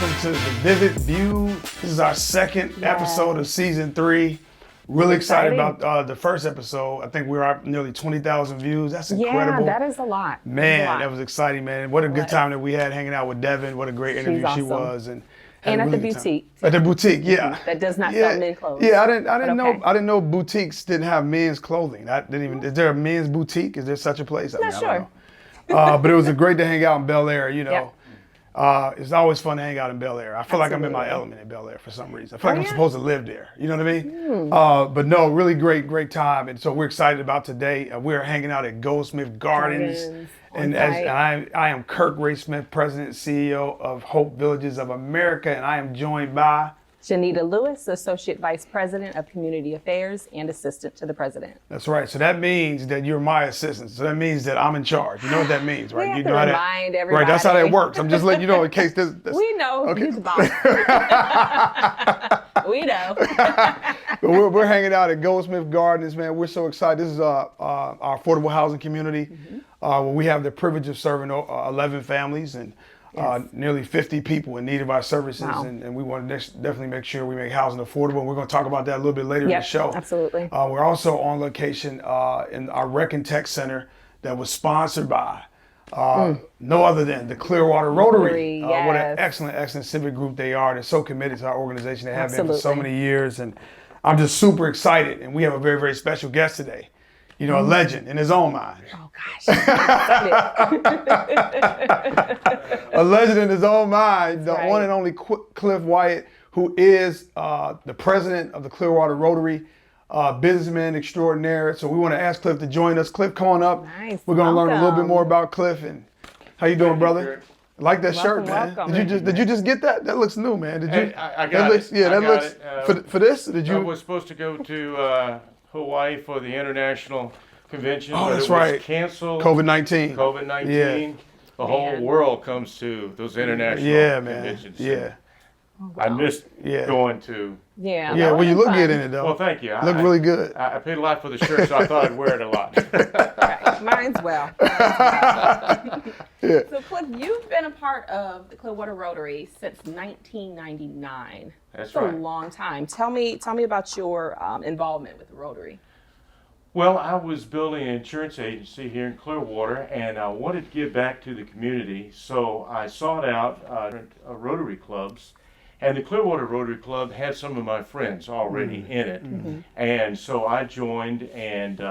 welcome to the Vivid View. This is our second episode of season 3. Really excited about the first episode. I think we're at nearly 20,000 views. That's incredible. Yeah, that is a lot. Man, that was exciting, man. What a good time that we had hanging out with Devin. What a great interview she was. And at the boutique. At the boutique, yeah. That does not sell men's clothes. Yeah, I didn't know boutiques didn't have men's clothing. Is there a men's boutique? Is there such a place? Not sure. But it was great to hang out in Bel Air, you know. Yep. It's always fun to hang out in Bel Air. I feel like I'm in my element in Bel Air for some reason. I feel like I'm supposed to live there. You know what I mean? But no, really great time. And so we're excited about today. We're hanging out at Goldsmith Gardens. And I am Kirk Ray Smith, President and CEO of Hope Villages of America. And I am joined by Janita Lewis, Associate Vice President of Community Affairs and Assistant to the President. That's right. So that means that you're my assistant. So that means that I'm in charge. You know what that means, right? We have you to know remind everybody. Right, that's how that works. I'm just letting you know in case this. We know. Okay. You're the boss. We know. But we're hanging out at Goldsmith Gardens, man. We're so excited. This is our affordable housing community where we have the privilege of serving 11 families and nearly 50 people in need of our services. Wow. And we want to definitely make sure we make housing affordable. And we're going to talk about that a little bit later in the show. Absolutely. We're also on location in our Rec and Tech Center that was sponsored by no other than the Clearwater Rotary. What an excellent civic group they are. They're so committed to our organization. They have been for so many years. And I'm just super excited. And we have a very, very special guest today. You know, a legend in his own mind. Oh, gosh. A legend in his own mind. The one and only Cliff Wyatt, who is the president of the Clearwater Rotary, businessman extraordinaire. So we want to ask Cliff to join us. Cliff, come on up. Nice. We're going to learn a little bit more about Cliff. And how you doing, brother? I like that shirt, man. Welcome. Did you just get that? That looks new, man. Did you? Hey, I got it. Yeah, that looks for this. Did you? I was supposed to go to Hawaii for the international convention, but that's it was right. canceled. COVID-19. Yeah. The whole world comes to those international conventions. Yeah. I missed going to. Yeah. Yeah, well, you look good in it, though. Well, thank you. Look really good. I paid a lot for the shirt, so I thought I'd wear it a lot. Mine's well. So, Cliff, you've been a part of the Clearwater Rotary since 1999. That's right. That's a long time. Tell me about your involvement with the Rotary. Well, I was building an insurance agency here in Clearwater, and I wanted to give back to the community, so I sought out Rotary clubs, and the Clearwater Rotary Club had some of my friends already in it, and so I joined, and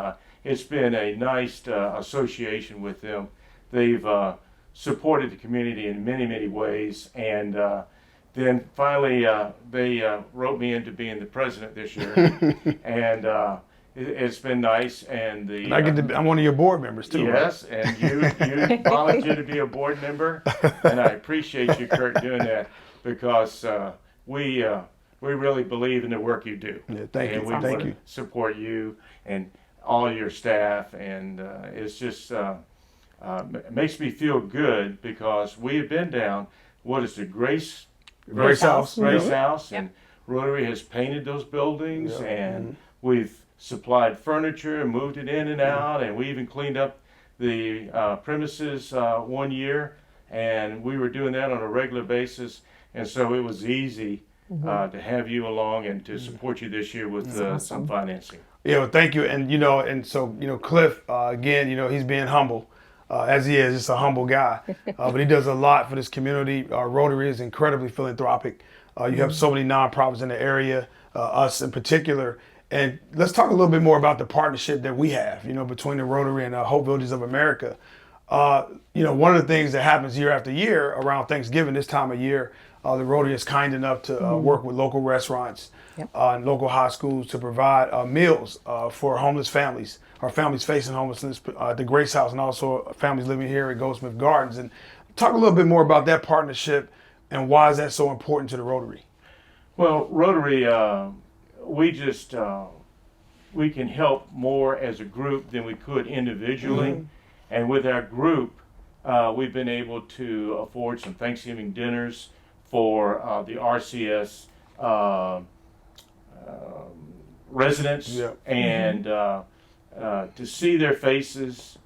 it's been a nice association with them. They've supported the community in many ways, and then finally they wrote me into being the president this year, and it's been nice, and I'm one of your board members too. Yes, right? And you volunteered to be a board member, and I appreciate you, Kurt, doing that because we really believe in the work you do. Yeah, thank you. We want to support you and all your staff, and it's just it makes me feel good because we have been down. What is the Grace House? Grace House, and Rotary has painted those buildings, and we've supplied furniture and moved it in and out, and we even cleaned up the premises one year, and we were doing that on a regular basis, and so it was easy to have you along and to support you this year with some financing. Yeah, well, thank you, and so Cliff, again, he's being humble, as he is, just a humble guy, but he does a lot for this community. Rotary is incredibly philanthropic. You have so many nonprofits in the area, us in particular. And let's talk a little bit more about the partnership that we have, between the Rotary and Hope Villages of America. One of the things that happens year after year around Thanksgiving, this time of year, the Rotary is kind enough to work with local restaurants and local high schools to provide meals for homeless families or families facing homelessness at the Grace House, and also families living here at Goldsmith Gardens. And talk a little bit more about that partnership and why is that so important to the Rotary? Well, Rotary, we can help more as a group than we could individually. And with our group, we've been able to afford some Thanksgiving dinners for the RCS residents, and to see their faces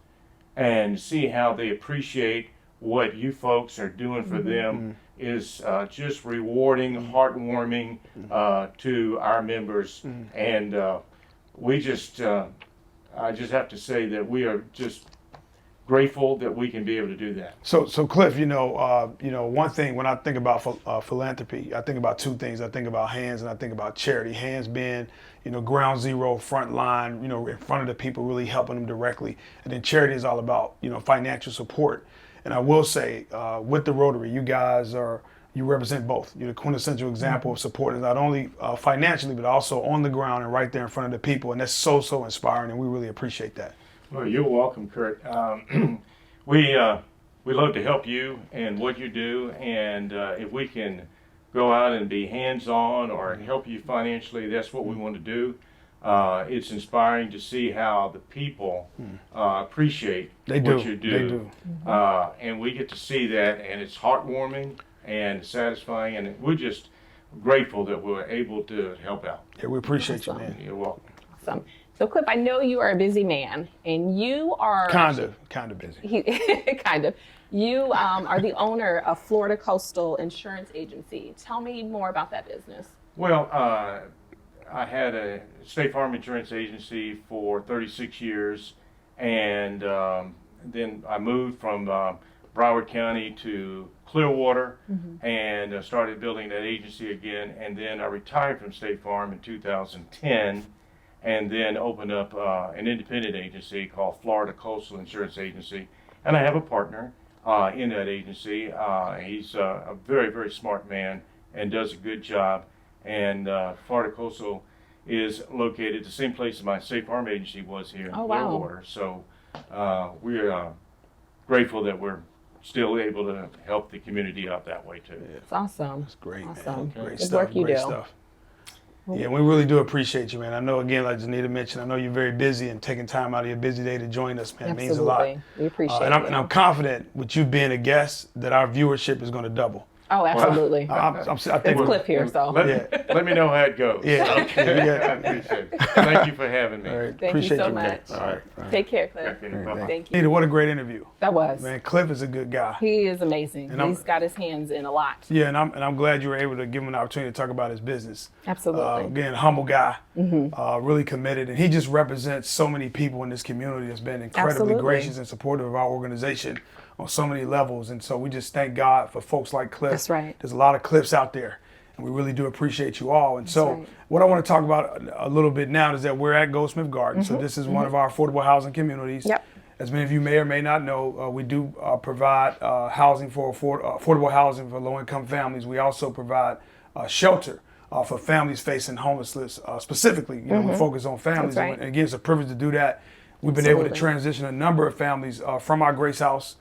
and see how they appreciate what you folks are doing for them is just rewarding, heartwarming to our members, and we just I just have to say that we are just grateful that we can be able to do that. So Cliff, one thing when I think about philanthropy, I think about two things. I think about hands and I think about charity. Hands being, ground zero, front line, in front of the people, really helping them directly. And then charity is all about, financial support. And I will say, with the Rotary, you represent both. You're the quintessential example of supporting not only financially, but also on the ground and right there in front of the people. And that's so inspiring, and we really appreciate that. Well, you're welcome, Kurt. We love to help you and what you do, and if we can go out and be hands-on or help you financially, that's what we want to do. It's inspiring to see how the people appreciate what you do. They do. And we get to see that, and it's heartwarming and satisfying, and we're just grateful that we're able to help out. Yeah, we appreciate you, man. You're welcome. Awesome. So Cliff, I know you are a busy man, and you are kind of busy. Kind of. You are the owner of Florida Coastal Insurance Agency. Tell me more about that business. Well, I had a State Farm Insurance Agency for 36 years, and then I moved from Broward County to Clearwater and started building that agency again, and then I retired from State Farm in 2010 and then opened up an independent agency called Florida Coastal Insurance Agency, and I have a partner in that agency. He's a very smart man and does a good job, and Florida Coastal is located the same place my State Farm agency was here in Clearwater. So we're grateful that we're still able to help the community out that way too. It's awesome. That's great, awesome. man. Great Good stuff. work you Great do. stuff. Yeah, we really do appreciate you, man. I know, again, like Janita mentioned, I know you're very busy and taking time out of your busy day to join us, man. It means a lot. Absolutely. We appreciate it. And I'm confident with you being a guest that our viewership is going to double. Oh, absolutely. I think It's Cliff here, so. Let me know how it goes. Yeah. Okay. I appreciate it. Thank you for having me. All right. Thank Appreciate you so man. much. All right. Take care, Cliff. Okay, bye-bye. Thank you. Janita, what a great interview. That was. Man, Cliff is a good guy. He is amazing. And He's got his hands in a lot. Yeah, and I'm glad you were able to give him an opportunity to talk about his business. Absolutely. Again, humble guy, really committed, and he just represents so many people in this community that's been incredibly Absolutely. gracious and supportive of our organization on so many levels. And so we just thank God for folks like Cliff. That's right. There's a lot of Cliffs out there, and we really do appreciate you all. And so right. what I want to talk about a little bit now is that we're at Goldsmith Garden. So this is one of our affordable housing communities. Yep. As many of you may or may not know, we do provide housing for affordable housing for low-income families. We also provide shelter for families facing homelessness. Specifically, we focus on families. That's right. And again, it's a privilege to do that. We've been able to transition a number of families from our Grace House,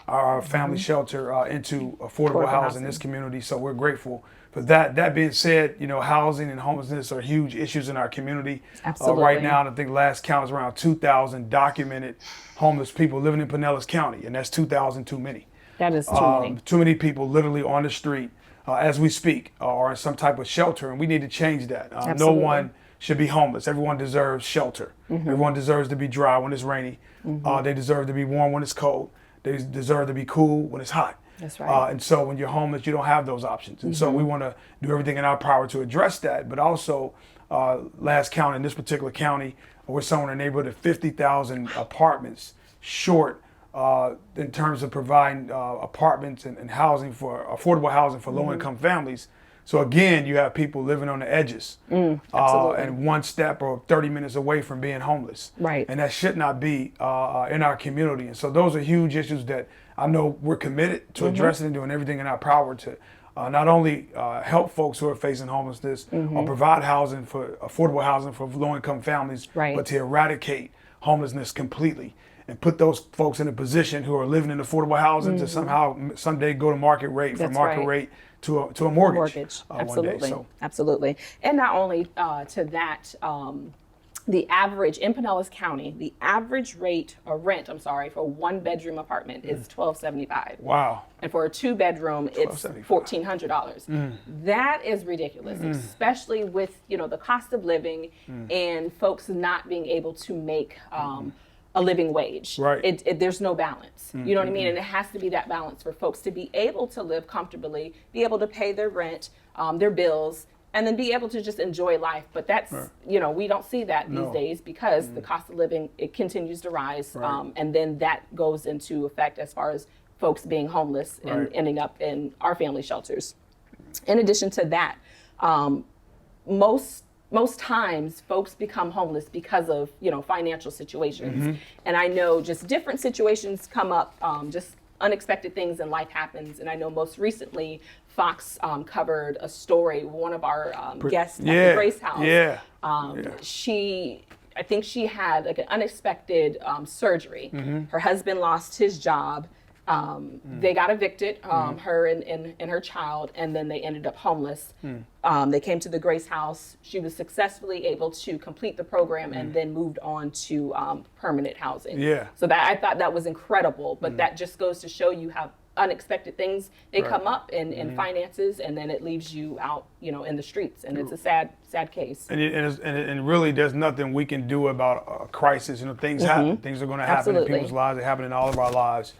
our family shelter, into affordable housing in this community. So we're grateful for that. That being said, housing and homelessness are huge issues in our community. Absolutely. Right now, and I think last count is around 2,000 documented homeless people living in Pinellas County, and that's 2,000 too many. That is too many. Too many people literally on the street as we speak, or in some type of shelter, and we need to change that. No Absolutely. one should be homeless. Everyone deserves shelter. Everyone deserves to be dry when it's rainy. They deserve to be warm when it's cold. They deserve to be cool when it's hot. That's right. And so when you're homeless, you don't have those options. And so we want to do everything in our power to address that. But also, last count in this particular county, we're somewhere in the neighborhood of 50,000 apartments short in terms of providing apartments and housing for affordable housing for low-income families. So again, you have people living on the edges and one step or 30 minutes away from being homeless. Right. And that should not be in our community. And so those are huge issues that I know we're committed to addressing and doing everything in our power to not only help folks who are facing homelessness or provide housing for affordable housing for low-income families, but to eradicate homelessness completely and put those folks in a position who are living in affordable housing to someday go to market rate from market rate to a mortgage. Absolutely. One day. So. Absolutely. And not only to that, the average in Pinellas County, the average rate or rent, for a one-bedroom apartment is $1,275. Wow. And for a two-bedroom, it's $1,400. That is ridiculous, especially with the cost of living and folks not being able to make a living wage. Right. There's no balance. You know what I mean? And it has to be that balance for folks to be able to live comfortably, be able to pay their rent, their bills, and then be able to just enjoy life. But that's, we don't see that these days because the cost of living, it continues to rise. And then that goes into effect as far as folks being homeless and ending up in our family shelters. In addition to that, most times folks become homeless because of, financial situations. And I know just different situations come up, just unexpected things in life happens. And I know most recently Fox covered a story, one of our guests at the Grace House. I think she had like an unexpected surgery. Her husband lost his job. They got evicted, her and her child, and then they ended up homeless. They came to the Grace House. She was successfully able to complete the program and then moved on to permanent housing. So that I thought that was incredible, but that just goes to show you how unexpected things they come up in finances, and then it leaves you out, in the streets, and it's a sad case. And really, there's nothing we can do about a crisis. Things happen. Things are going to happen in people's lives. They happen in all of our lives.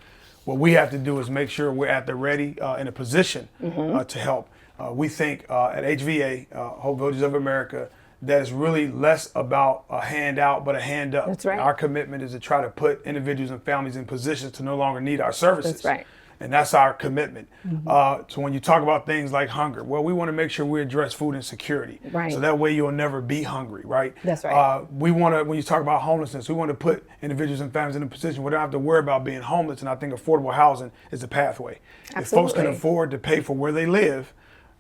What we have to do is make sure we're at the ready, in a position to help. We think at HVA, Hope Villages of America, that is really less about a handout, but a hand up. That's right. Our commitment is to try to put individuals and families in positions to no longer need our services. That's right. And that's our commitment. So when you talk about things like hunger, well, we want to make sure we address food insecurity. Right. So that way you'll never be hungry, right? That's right. We want to, when you talk about homelessness, we want to put individuals and families in a position where they don't have to worry about being homeless. And I think affordable housing is a pathway. Absolutely. If folks can afford to pay for where they live,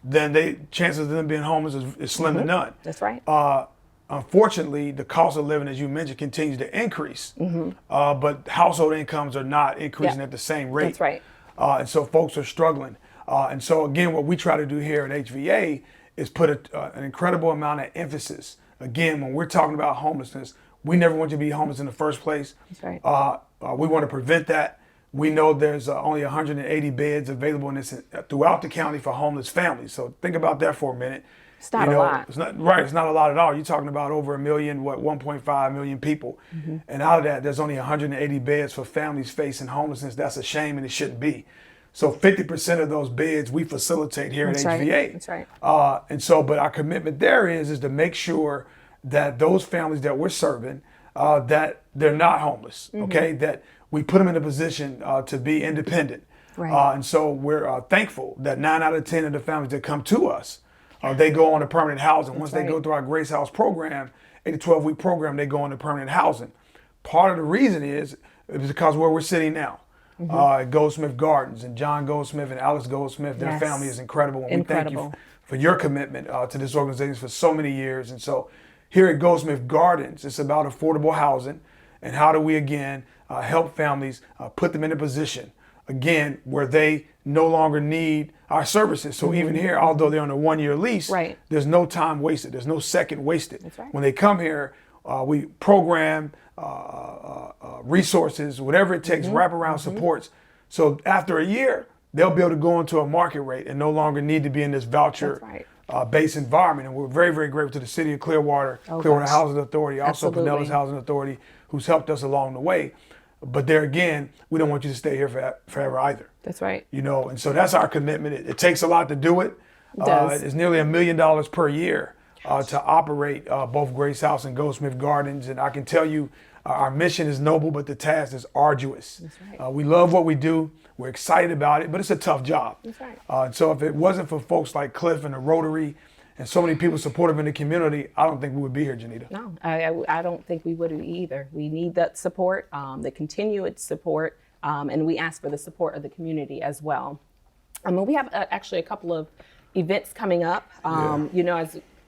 then chances of them being homeless is slim to none. That's right. Unfortunately, the cost of living, as you mentioned, continues to increase. But household incomes are not increasing at the same rate. That's right. And so folks are struggling. And so again, what we try to do here at HVA is put an incredible amount of emphasis. Again, when we're talking about homelessness, we never want you to be homeless in the first place. That's right. We want to prevent that. We know there's only 180 beds available in this throughout the county for homeless families. So think about that for a minute. It's not a lot. It's not right. It's not a lot at all. You're talking about over a million, 1.5 million people, and out of that, there's only 180 beds for families facing homelessness. That's a shame, and it shouldn't be. So 50% of those beds we facilitate here at HVA. That's right. And so, but our commitment there is to make sure that those families that we're serving, that they're not homeless. Okay, that we put them in a position to be independent. Right. And so we're thankful that 9 out of 10 of the families that come to us, they go on to permanent housing. Once they go through our Grace House program, a 12-week program, they go into permanent housing. Part of the reason is because where we're sitting now, at Goldsmith Gardens, and John Goldsmith and Alice Goldsmith, their family is incredible. And we thank you for your commitment to this organization for so many years. And so here at Goldsmith Gardens, it's about affordable housing and how do we, again, help families, put them in a position, again, where they no longer need our services. So even here, although they're on a 1-year lease, there's no time wasted. There's no second wasted. That's right. When they come here, we program resources, whatever it takes, wraparound supports. So after a year, they'll be able to go into a market rate and no longer need to be in this voucher based environment. And we're very, very grateful to the City of Clearwater, Clearwater Housing Authority, also Pinellas Housing Authority, who's helped us along the way. But there again, we don't want you to stay here forever either. That's right. And so that's our commitment. It takes a lot to do it. It does. It's nearly $1 million per year to operate both Grace House and Goldsmith Gardens. And I can tell you, our mission is noble, but the task is arduous. That's right. We love what we do. We're excited about it, but it's a tough job. That's right. And so if it wasn't for folks like Cliff and the Rotary and so many people supportive in the community, I don't think we would be here, Janita. No, I don't think we would either. We need that support, the continued support, and we ask for the support of the community as well. We have actually a couple of events coming up.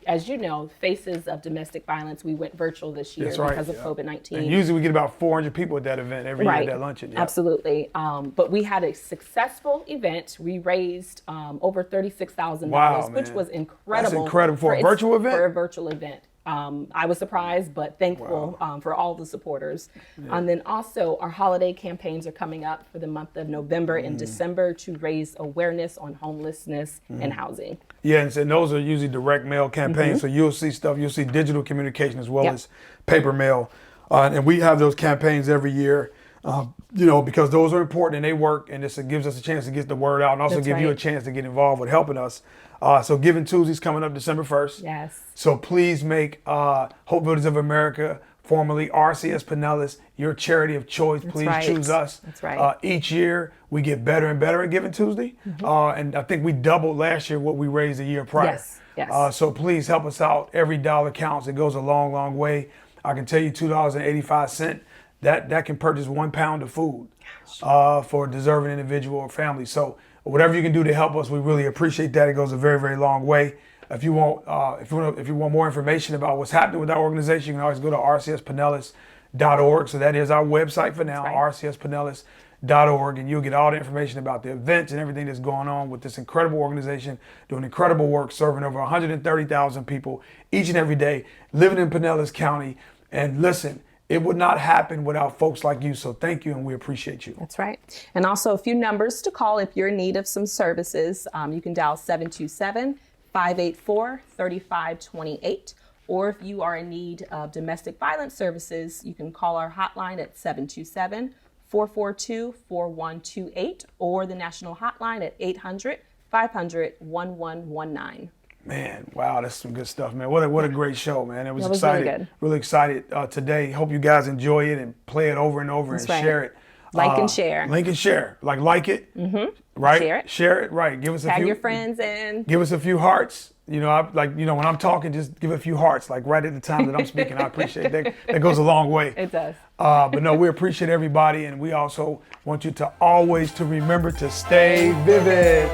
As you know, Faces of Domestic Violence, we went virtual this year because of COVID-19. And usually we get about 400 people at that event every year at that luncheon. Absolutely. But we had a successful event. We raised over $36,000, which was incredible. That's incredible for a virtual event? For a virtual event. I was surprised, but thankful for all the supporters. And then also our holiday campaigns are coming up for the month of November and December to raise awareness on homelessness and housing. Yeah, and those are usually direct mail campaigns. So you'll see stuff, you'll see digital communication as well as paper mail. And we have those campaigns every year, because those are important and they work, and it gives us a chance to get the word out and also That's give you a right. chance to get involved with helping us. So Giving Tuesday's coming up December 1st. Yes. So please make Hope Builders of America, formerly RCS Pinellas, your charity of choice. Please right. choose us. That's right. Each year we get better and better at Giving Tuesday. And I think we doubled last year what we raised the year prior. Yes, yes. So please help us out. Every dollar counts. It goes a long, long way. I can tell you $2.85, that can purchase 1 pound of food for a deserving individual or family. So whatever you can do to help us, we really appreciate that. It goes a very, very long way. If you want more information about what's happening with our organization, you can always go to rcspinellas.org. So that is our website for now, right. rcspinellas.org, and you'll get all the information about the events and everything that's going on with this incredible organization, doing incredible work, serving over 130,000 people each and every day, living in Pinellas County. And listen, it would not happen without folks like you. So thank you, and we appreciate you. That's right. And also a few numbers to call if you're in need of some services. You can dial 727-584-3528. Or if you are in need of domestic violence services, you can call our hotline at 727-442-4128 or the national hotline at 800-500-1119. Man, wow, that's some good stuff, man. What a great show, man. It was That was excited, really excited today. Hope you guys enjoy it and play it over and over. That's and right. Share it. Like and share. Like and share. Like it. Right? Share it. Share it, right. Give us a Tag few. your friends in. Give us a few hearts. When I'm talking, just give a few hearts, like right at the time that I'm speaking. I appreciate that. That goes a long way. It does. But no, we appreciate everybody, and we also want you to always to remember to stay vivid.